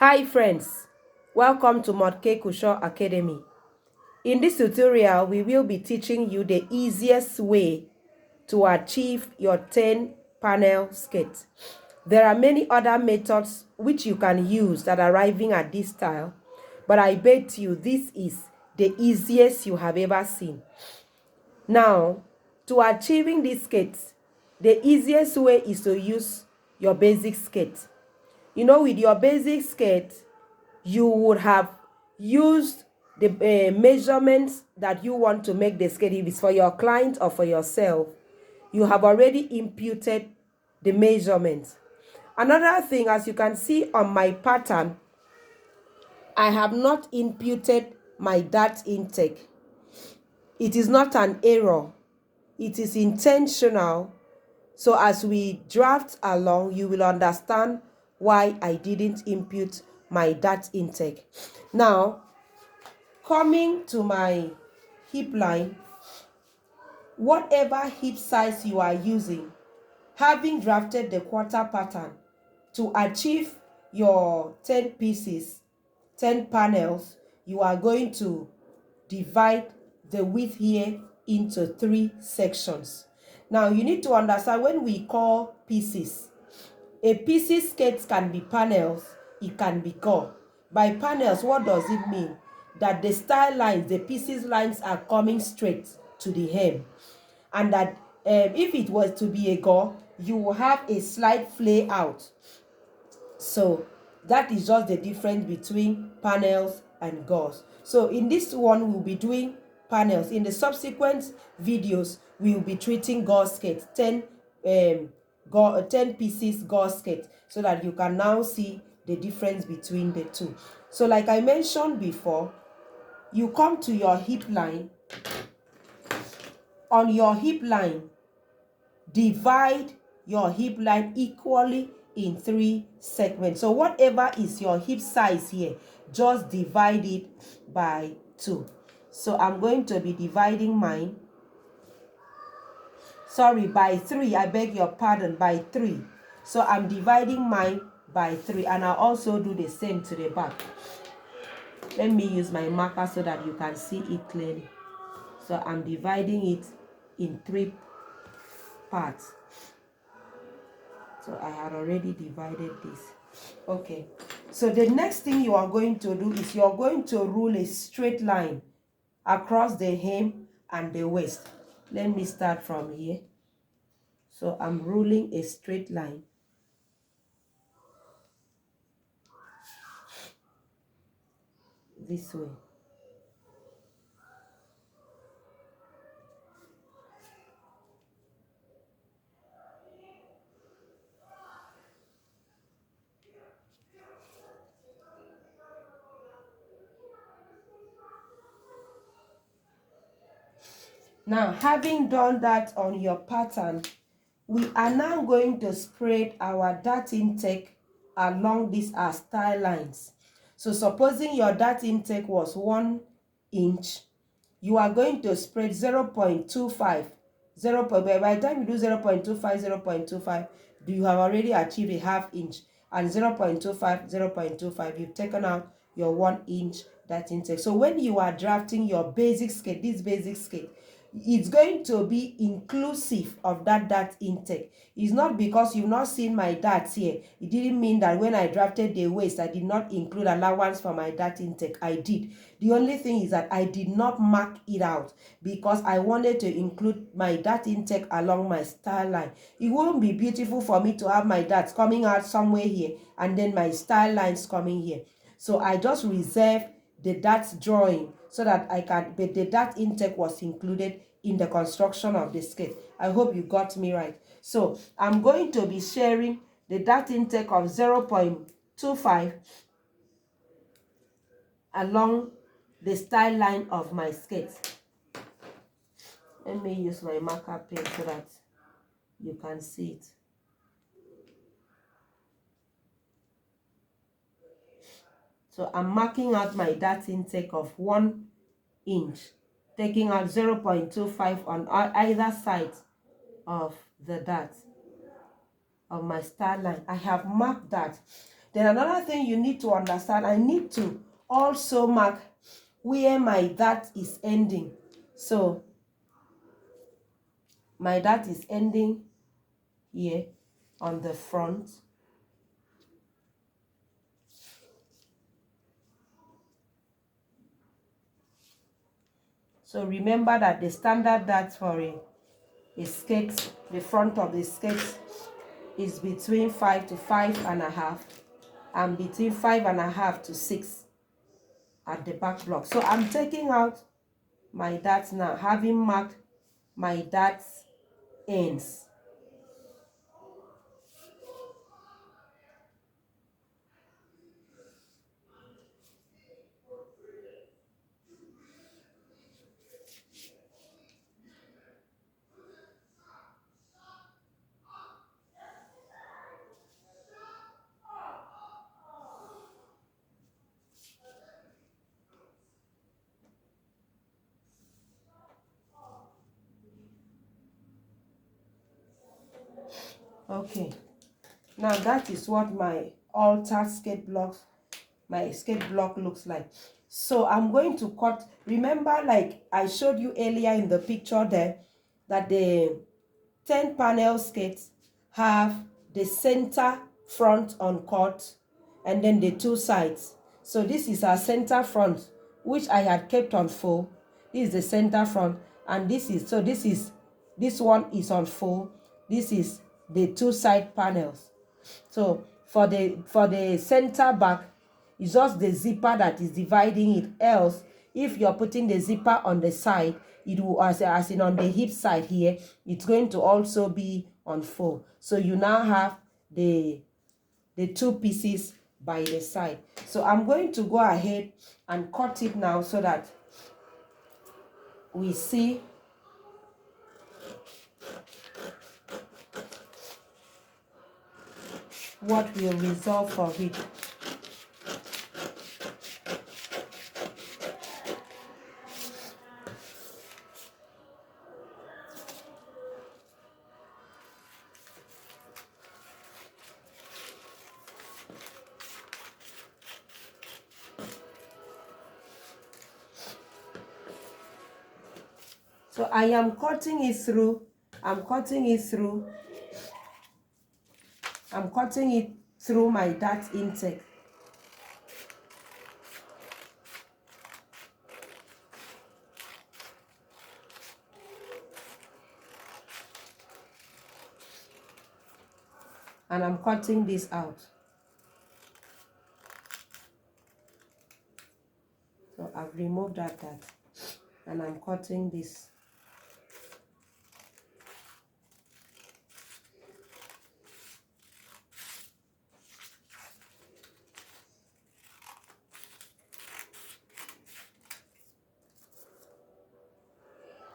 Hi friends, welcome to MOUD-K Academy. In this tutorial, we will be teaching you the easiest way to achieve your 10 panel skate. There are many other methods which you can use that are arriving at this style, but I bet you this is the easiest you have ever seen. Now, to achieving this skate, the easiest way is to use your basic skate. You know, with your basic skate, you would have used the measurements that you want to make the skate. If it's for your client or for yourself, you have already imputed the measurements. Another thing, as you can see on my pattern, I have not imputed my dart intake. It is not an error. It is intentional. So as we draft along, you will understand why I didn't impute my dart intake. Now, coming to my hip line, whatever hip size you are using, having drafted the quarter pattern to achieve your 10 pieces, 10 panels, you are going to divide the width here into 3 sections. Now, you need to understand when we call pieces, a pieces skate can be panels, it can be core. By panels, what does it mean? That the style lines, the pieces lines are coming straight to the hem. And that if it was to be a gore, you will have a slight flay out. So that is just the difference between panels and gores. So in this one, we'll be doing panels. In the subsequent videos, we will be treating gore skate, 10 pieces gore skate, so that you can now see the difference between the two. So like I mentioned before, you come to your hip line. On your hip line, divide your hip line equally in 3 segments. So whatever is your hip size here, just divide it by 2. So I'm going to be dividing mine, by 3. I beg your pardon, by 3. So I'm dividing mine by 3, and I'll also do the same to the back. Let me use my marker so that you can see it clearly. So I'm dividing it in 3 parts. So I had already divided this. Okay. So the next thing you are going to do is you're going to rule a straight line across the hem and the waist. Let me start from here. So I'm ruling a straight line. This way. Now, having done that on your pattern, we are now going to spread our dart intake along these style lines. So supposing your dart intake was 1 inch, you are going to spread 0.25. By the time you do 0.25, you have already achieved a half inch. And 0.25, you've taken out your 1 inch dart intake. So when you are drafting your basic skate, this basic skate, it's going to be inclusive of that dart intake. It's not because you've not seen my darts here. It didn't mean that when I drafted the waist, I did not include allowance for my dart intake. I did. The only thing is that I did not mark it out because I wanted to include my dart intake along my style line. It won't be beautiful for me to have my darts coming out somewhere here and then my style lines coming here. So I just reserved the darts drawing so that but the dart intake was included in the construction of the skate. I hope you got me right. So I'm going to be sharing the dart intake of 0.25 along the style line of my skate. Let me use my marker pen so that you can see it. So I'm marking out my dart intake of 1 inch, taking out 0.25 on either side of the dart of my style line. I have marked that. Then another thing you need to understand, I need to also mark where my dart is ending. So my dart is ending here on the front. So remember that the standard dart for a skirt, the front of the skirt is between 5 to 5.5 and between 5.5 to 6 at the back block. So I'm taking out my darts now, having marked my darts ends. Okay, now that is what my altered skirt blocks, my skirt block looks like. So I'm going to cut. Remember, like I showed you earlier in the picture there, that the 10 panel skirts have the center front uncut and then the two sides. So this is our center front, which I had kept on full. This is the center front, and this is, so this one is on full. This is the two side panels. So for the center back, it's just the zipper that is dividing it. Else, if you're putting the zipper on the side, it will, as in on the hip side here, it's going to also be on full. So you now have the two pieces by the side. So I'm going to go ahead and cut it now so that we see what will result for it. So I am cutting it through. I'm cutting it through my dart intake. And I'm cutting this out. So I've removed that dart and I'm cutting this.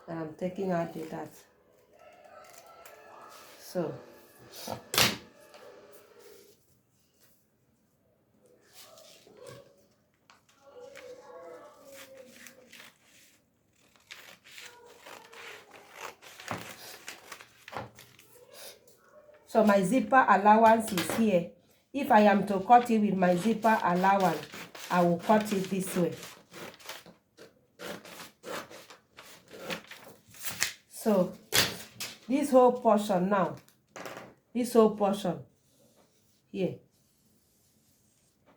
And I'm taking out the dart. So my zipper allowance is here. If I am to cut it with my zipper allowance, I will cut it this way. So this whole portion now, this whole portion here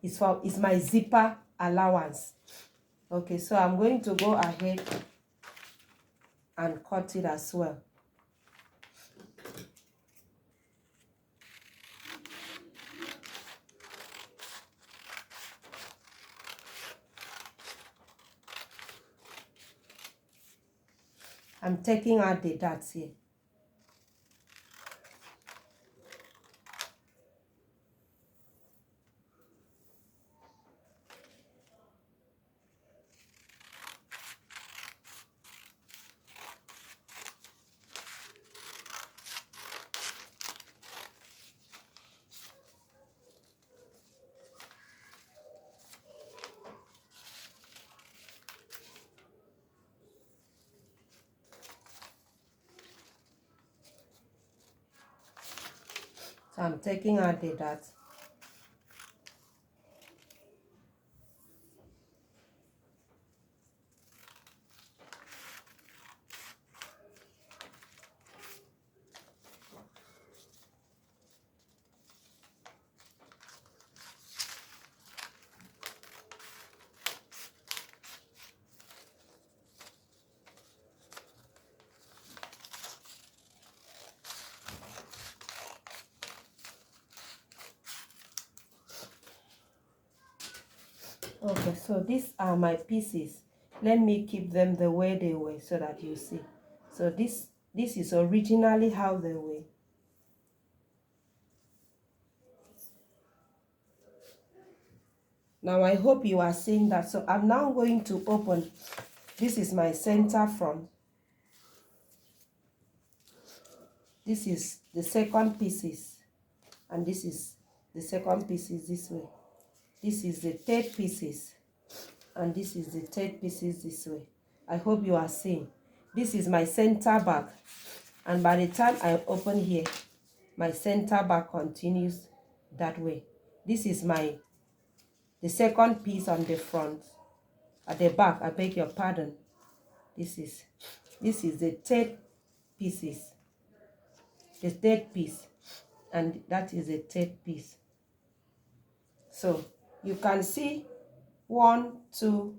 is my zipper allowance. Okay, so I'm going to go ahead and cut it as well. I'm taking out the darts here. So I'm taking out the dart. Okay, so these are my pieces. Let me keep them the way they were so that you see. So this is originally how they were. Now I hope you are seeing that. So I'm now going to open. This is my center front. This is the second pieces. And this is the second pieces this way. This is the third pieces. And this is the third pieces this way. I hope you are seeing. This is my center back. And by the time I open here, my center back continues that way. This is the second piece on the front. At the back, I beg your pardon. This is the third pieces. The third piece. And that is the third piece. So you can see 1, 2,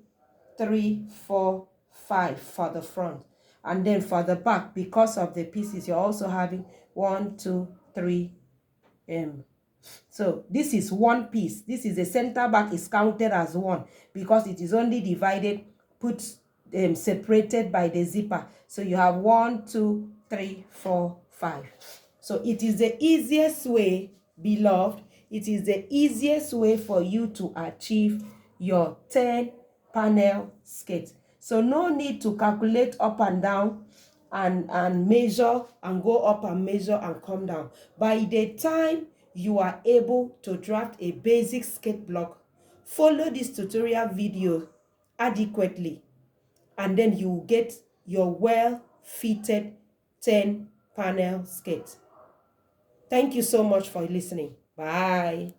3, 4, 5 for the front. And then for the back, because of the pieces, you're also having 1, 2, 3. So this is one piece. This is the center back is counted as one because it is only divided, separated by the zipper. So you have 1, 2, 3, 4, 5. So it is the easiest way, beloved. It is the easiest way for you to achieve your 10 panel skirt. So no need to calculate up and down and measure and go up and measure and come down. By the time you are able to draft a basic skirt block, follow this tutorial video adequately, and then you will get your well-fitted 10 panel skirt. Thank you so much for listening. Bye.